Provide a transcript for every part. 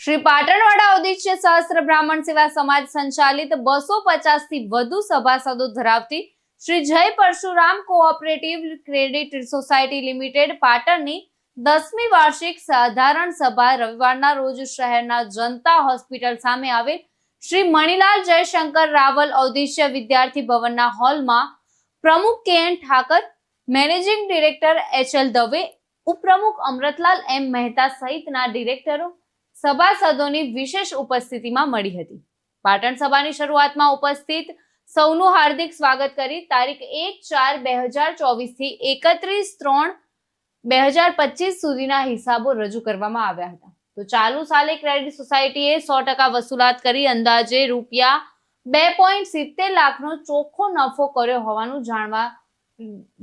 શ્રી પાટણવાડા ઉદ્દેશ્ય સહસ્ત્ર બ્રાહ્મણ સેવા સમાજ સંચાલિત 250 થી વધુ સભાસદો ધરાવતી શ્રી જય Parshuram cooperative credit society limited પાટણની 10મી વાર્ષિક સાધારણ સભા રવિવારના રોજ શહેરના જનતા હોસ્પિટલ સામે આવેલ શ્રી મણિલાલ જયશંકર રાવલ ઉદ્દેશ્ય વિદ્યાર્થી ભવનના હોલમાં પ્રમુખ K N. Thakar, managing director H L. Dave, ઉપપ્રમુખ અમૃતલાલ એમ. મહેતા સહિતના ડિરેક્ટરો સભાસદોની વિશેષ ઉપસ્થિતિમાં મળી હતી. પાટણ સભાની શરૂઆતમાં ઉપસ્થિત સૌનું હાર્દિક સ્વાગત કરી તારીખ 1/4/2024 થી 31/3/2025 સુધીના હિસાબો રજૂ કરવામાં આવ્યા હતા. તો ચાલુ સાલે ક્રેડિટ સોસાયટીએ 100% વસૂલાત કરી અંદાજે રૂપિયા 2.70 લાખનો ચોખ્ખો નફો કર્યો હોવાનું જાણવા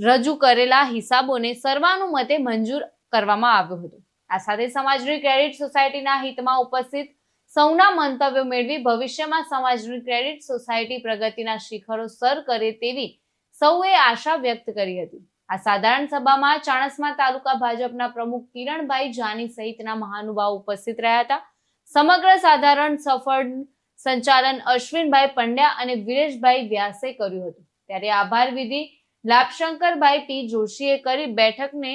રજૂ કરેલા હિસાબોને સર્વાનુમતે મંજૂર કરવામાં આવ્યો હતો. આ સાથે સમાજની ક્રેડિટ સોસાયટીના હિતમાં ઉપસ્થિત સૌના મંતવ્યો મેળવી ભવિષ્યમાં સમાજની ક્રેડિટ સોસાયટી પ્રગતિના શિખરો સર કરે તેવી સૌએ આશા વ્યક્ત કરી હતી. આ સાધારણ સભામાં ચાણસ્મા તાલુકા ભાજપના પ્રમુખ કિરણભાઈ જાની સહિતના મહાનુભાવો ઉપસ્થિત રહ્યા હતા. સમગ્ર સાધારણ સફળ સંચાલન અશ્વિનભાઈ પંડ્યા અને વિરેશભાઈ વ્યાસે કર્યું હતું. ત્યારે આભાર વિધિ લાભશંકરભાઈ પી જોશીએ કરી બેઠકને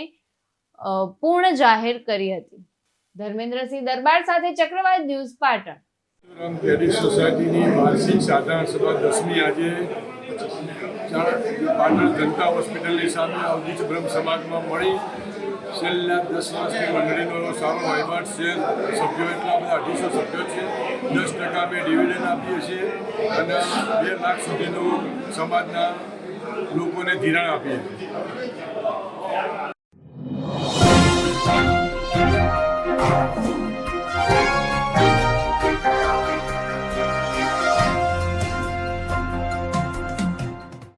પૂર્ણ જાહેર કરી હતી. ધર્મેન્દ્રસિંહ દરબાર સાથે ચક્રવાત ન્યૂઝ પાટણ. ક્રેડિટ સોસાયટીની વાર્ષિક સાધારણ સભા 10મી આજે પાટણ જનતા હોસ્પિટલની સામે અવધૂત બ્રહ્મ સમાજમાં મળી. છેલ્લા 10 વર્ષથી મંડળીનો સારો વહીવટ છે. સભ્યો એટલા બધા 250 સભ્યો છે. 10% અમે ડિવિડન્ડ આપીએ છીએ અને 2 લાખ સુધીનું સમાજના લોકોને ધિરાણ આપીએ છીએ.